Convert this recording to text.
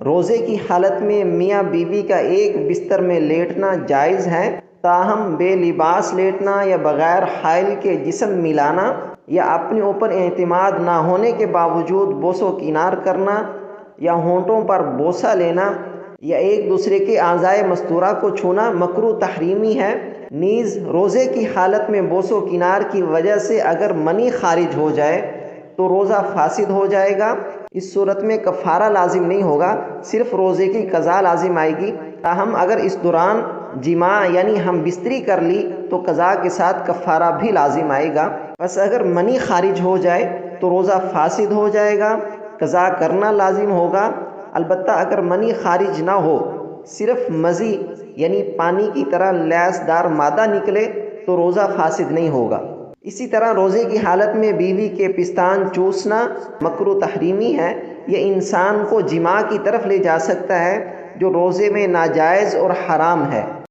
روزے کی حالت میں میاں بیوی کا ایک بستر میں لیٹنا جائز ہے، تاہم بے لباس لیٹنا یا بغیر حائل کے جسم ملانا یا اپنے اوپر اعتماد نہ ہونے کے باوجود بوس و کنار کرنا یا ہونٹوں پر بوسہ لینا یا ایک دوسرے کے اعضائے مستورہ کو چھونا مکروہ تحریمی ہے۔ نیز روزے کی حالت میں بوس و کنار کی وجہ سے اگر منی خارج ہو جائے تو روزہ فاسد ہو جائے گا۔ اس صورت میں کفارہ لازم نہیں ہوگا، صرف روزے کی قضا لازم آئے گی۔ تاہم اگر اس دوران جماع یعنی ہم بستری کر لی تو قضا کے ساتھ کفارہ بھی لازم آئے گا۔ بس اگر منی خارج ہو جائے تو روزہ فاسد ہو جائے گا، قضا کرنا لازم ہوگا۔ البتہ اگر منی خارج نہ ہو، صرف مزی یعنی پانی کی طرح لیس دار مادہ نکلے تو روزہ فاسد نہیں ہوگا۔ اسی طرح روزے کی حالت میں بیوی کے پستان چوسنا مکروہ تحریمی ہے۔ یہ انسان کو جماع کی طرف لے جا سکتا ہے جو روزے میں ناجائز اور حرام ہے۔